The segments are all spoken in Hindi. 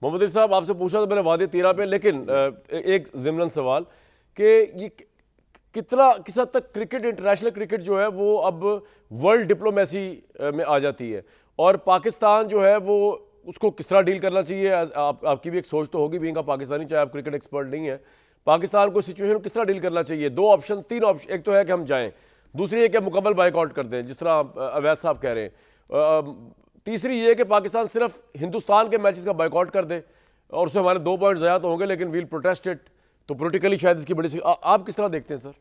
मोहम्मद अली साहब, आपसे पूछा था मैंने वादे 13 पे, लेकिन एक ज़िमनन सवाल कि ये कितना किस हद तक क्रिकेट, इंटरनेशनल क्रिकेट जो है वो अब वर्ल्ड डिप्लोमेसी में आ जाती है, और पाकिस्तान जो है वो उसको किस तरह डील करना चाहिए? आपकी भी एक सोच तो होगी, बीइंग अ पाकिस्तानी, चाहे आप क्रिकेट एक्सपर्ट नहीं है, पाकिस्तान को सिचुएशन को किस तरह डील करना चाहिए? दो ऑप्शन, तीन ऑप्शन, एक तो है कि हम जाएं, दूसरी है कि मुकम्मल बाइकआउट कर दें जिस तरह अवैध साहब कह रहे हैं, तीसरी ये कि पाकिस्तान सिर्फ हिंदुस्तान के मैचेस का बाइकआउट कर दे और उससे हमारे 2 पॉइंट ज़्यादा तो होंगे लेकिन वील प्रोटेस्ट इट। तो पोलिटिकली शायद इसकी बड़ी आप किस तरह देखते हैं सर?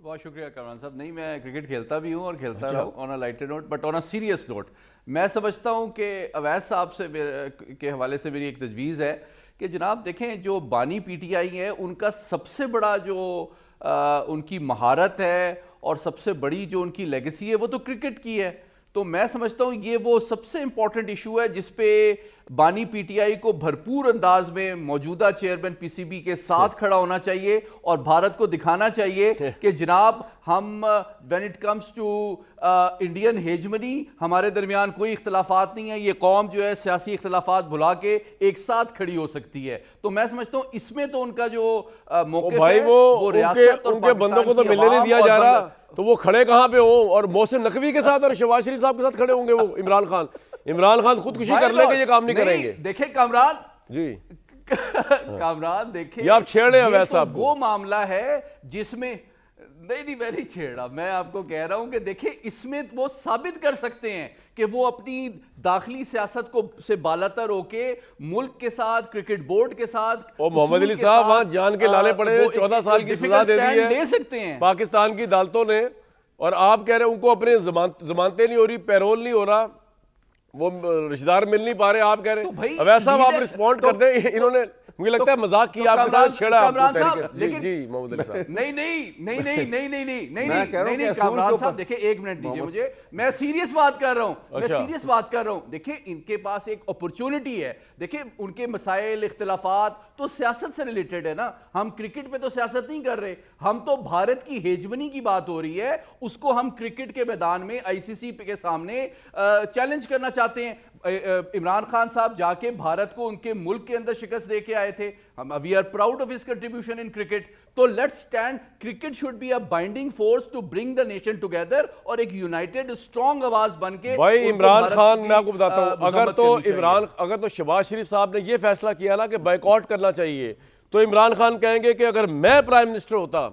बहुत शुक्रिया कामरान साहब। नहीं, मैं क्रिकेट खेलता भी हूँ और खेलता रहा on a lighter note, but on a serious note मैं समझता हूँ कि अवैध साहब से के हवाले से मेरी एक तजवीज़ है कि जनाब देखें, जो बानी पीटीआई है उनका सबसे बड़ा जो उनकी महारत है और सबसे बड़ी जो उनकी लेगेसी है वो तो क्रिकेट की है। तो मैं समझता हूँ ये वो सबसे इंपॉर्टेंट इशू है जिस पे बानी पीटीआई को भरपूर अंदाज में मौजूदा चेयरमैन पीसीबी के साथ खड़ा होना चाहिए और भारत को दिखाना चाहिए कि जनाब हम when it comes to Indian hegemony हमारे दरमियान कोई इख्तलाफात नहीं है, ये कौम जो है सियासी इख्तलाफात भुला के एक साथ खड़ी हो सकती है। तो मैं समझता हूँ इसमें तो उनका जो मौक़िफ़ है वो रियासत और उनके बंदों को तो मिलने नहीं दिया जा रहा, तो वो खड़े कहाँ पे हो? और मोहसिन नकवी के साथ और शहबाज शरीफ साहब के साथ खड़े होंगे वो। इमरान खान खुदकुशी कर लेंगे, ये काम नहीं करेंगे। देखे कामरान जी कामरान, देखे आप छेड़ रहे हैं वैसा तो वो मामला है जिसमें नहीं मैं नहीं छेड़ रहा, मैं आपको कह रहा हूं कि देखिए इसमें वो साबित कर सकते हैं कि वो अपनी दाखिली सियासत को से बालातर होके मुल्क के साथ, क्रिकेट बोर्ड के साथ, और मोहम्मद अली साहब वहां जान के लाले पड़े, 14 साल की सजा दे दी है, ले सकते हैं पाकिस्तान की अदालतों ने, और आप कह रहे हैं उनको अपने जमानतें नहीं हो रही, पैरोल नहीं हो रहा, वो रिश्तेदार मिल नहीं पा रहे, आप कह रहे हैं। अब ऐसा आप रिस्पॉन्ड कर दें, इन्होंने मुझे लगता है मजाक किया आपके साथ, छेड़ा आपको। लेकिन जी मोहम्मद अली साहब, नहीं कामरान साहब देखिए, एक मिनट दीजिए मुझे, मैं सीरियस बात कर रहा हूं, मैं सीरियस बात कर रहा हूं। देखिए इनके पास एक अपॉर्चुनिटी है, देखिए उनके मसाइल इख्तिलाफात तो सियासत से रिलेटेड है ना, हम क्रिकेट पे तो सियासत नहीं कर रहे, हम तो भारत की हेजमनी की बात हो रही है, उसको हम क्रिकेट के मैदान में आईसीसी के सामने चैलेंज करना चाहते हैं। इमरान खान साहब जाके भारत को उनके मुल्क के अंदर शिकस्त दे के आए थे, हम we are proud of his contribution in cricket. तो let's stand, cricket should be a binding force to bring the nation together और एक यूनाइटेड स्ट्रॉन्ग आवाज बन के। भाई इमरान खान, मैं आपको बताता हूं, अगर तो शहबाज शरीफ साहब ने यह फैसला किया ना कि बाइकआउट करना चाहिए, तो इमरान खान कहेंगे कि अगर मैं प्राइम मिनिस्टर होता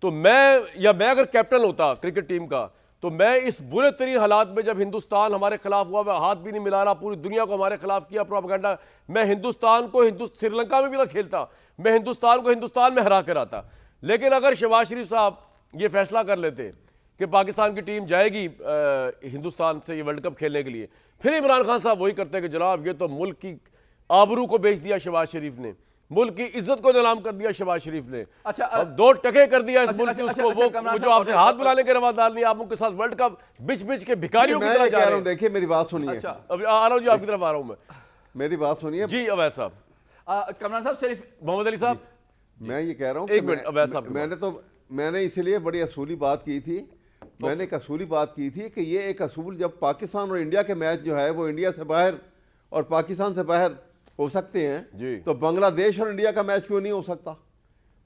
तो मैं अगर कैप्टन होता क्रिकेट टीम का, तो मैं इस बुरे तरीन हालात में, जब हिंदुस्तान हमारे खिलाफ हुआ, मैं हाथ भी नहीं मिला रहा, पूरी दुनिया को हमारे खिलाफ किया प्रोपेगेंडा, मैं हिंदुस्तान को श्रीलंका में भी ना खेलता, मैं हिंदुस्तान को हिंदुस्तान में हरा कर आता। लेकिन अगर शहबाज शरीफ साहब ये फैसला कर लेते कि पाकिस्तान की टीम जाएगी हिंदुस्तान से ये वर्ल्ड कप खेलने के लिए, फिर इमरान खान साहब वही करते कि जनाब ये तो मुल्क की आबरू को बेच दिया शहबाज शरीफ ने, मुल्क की इज्जत को नीलाम कर दिया शहबाज शरीफ ने। अच्छा, अब 2 टके कर दिया इस मुल्क की उसको। वो जो आपसे हाथ मिलाने के रवादार नहीं, आप उनके साथ वर्ल्ड कप बिच के भिखारियों की तरह जा रहे हैं। देखिए मेरी बात सुनिए। अच्छा, अब आ रहा हूं जी, आपकी तरफ आ रहा हूं मैं। मेरी बात सुनिए जी अवैध साहब, कमरान साहब, सिर्फ मोहम्मद अली साहब, मैं ये कह रहा हूं, एक मिनट अवैध साहब, मैंने इसलिए बड़ी असूली बात की थी, मैंने एक असूली बात की थी कि ये एक असूल, जब पाकिस्तान और इंडिया के मैच जो है वो इंडिया से बाहर और पाकिस्तान से बाहर हो सकते हैं, तो बांग्लादेश और इंडिया का मैच क्यों नहीं हो सकता?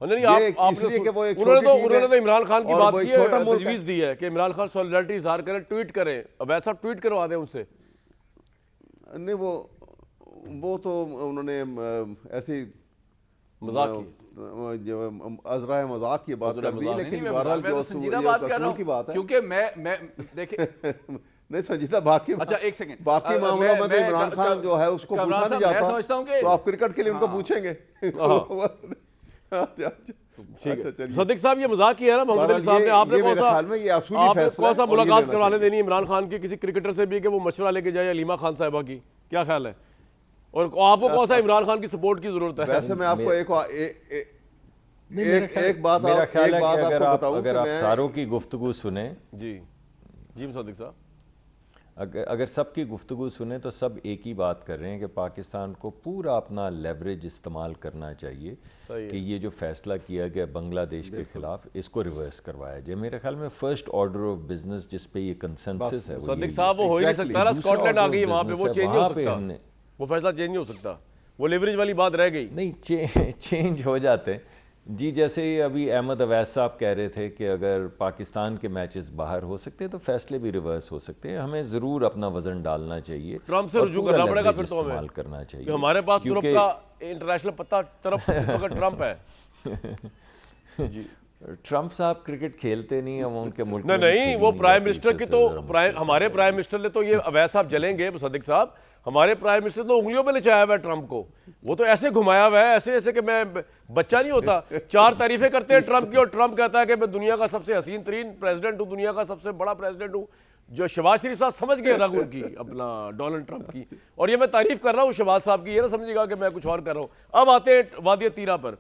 उन्होंने तो इमरान खान की बात की है, तजवीज़ दी है कि इमरान खान सॉलिडारिटी इजहार करें, ट्वीट करें, अवैध साहब ट्वीट करवा दें उनसे। नहीं, वो तो उन्होंने ऐसी मजाक अजरा मजाक की बात कर दी, लेकिन बहरहाल जो संजीदा बात कर रहा हूं, क्योंकि मैं देखिए नहीं संजीदा, बाकी अच्छा एक सेकंड, बाकी मामलों में तो इमरान खान जो है उसको पूछा नहीं जाता, तो आप क्रिकेट के लिए उनको पूछेंगे। सदिक साहब, ये मजाक किया है ना मोहम्मद अली साहब ने, आपने कौन सा मुलाकात करवाने देनी इमरान खान की किसी क्रिकेटर से भी कि वो मशवरा लेके जाए अलीमा खान साहिबा की, क्या ख्याल है? और आपको कौन सा इमरान खान की सपोर्ट की जरूरत है? वैसे मैं आपको एक बात आपको बताऊं, अगर आप सारों की गुफ्तगू सुने, जी जी सदिक साहब, अगर सबकी गुफ्तगू सुने तो सब एक ही बात कर रहे हैं कि पाकिस्तान को पूरा अपना लेवरेज इस्तेमाल करना चाहिए कि ये जो फैसला किया गया बांग्लादेश के खिलाफ इसको रिवर्स करवाया जाए। मेरे ख्याल में फर्स्ट ऑर्डर ऑफ बिजनेस जिस पे ये कंसेंसस है वो सदिक साहब वो हो ही नहीं सकता ना, स्कॉटलैंड आ गई वहाँ पे, वो चेंज नहीं हो सकता, हमने वो फैसला चेंज नहीं हो सकता, वो लेवरेज वाली बात रह गई नहीं, चेंज हो जाते हैं जी। जैसे ही अभी अहमद अवैस साहब कह रहे थे कि अगर पाकिस्तान के मैचेस बाहर हो सकते हैं तो फैसले भी रिवर्स हो सकते हैं। हमें ज़रूर अपना वज़न डालना चाहिए, ट्रम्प से रुजू करना पड़ेगा फिर तो हमें, इस्तेमाल करना चाहिए कि हमारे पास यूरोप का इंटरनेशनल पत्ता तरफ इस वक्त ट्रम्प है जी। ट्रम्प साहब क्रिकेट खेलते नहीं, हम उनके मुल्क नहीं, वो प्राइम मिनिस्टर की तो हमारे प्राइम मिनिस्टर ने तो ये अवैस साहब जलेंगे सदिक साहब, हमारे प्राइम मिनिस्टर तो उंगलियों पे नचाया हुआ है ट्रम्प को, वो तो ऐसे घुमाया हुआ है ऐसे ऐसे कि मैं बच्चा नहीं होता, 4 तारीफें करते हैं ट्रम्प की, और ट्रम्प कहता है कि मैं दुनिया का सबसे हसीन तरीन प्रेसिडेंट हूँ, दुनिया का सबसे बड़ा प्रेसिडेंट हूँ। जो शहबाज शरीफ साहब समझ गए रंग उनकी, अपना डोनाल्ड ट्रम्प की, और ये मैं तारीफ कर रहा हूँ शहबाज साहब की, ये ना समझिएगा कि मैं कुछ और कर रहा हूँ। अब आते हैं वादी तीरा पर।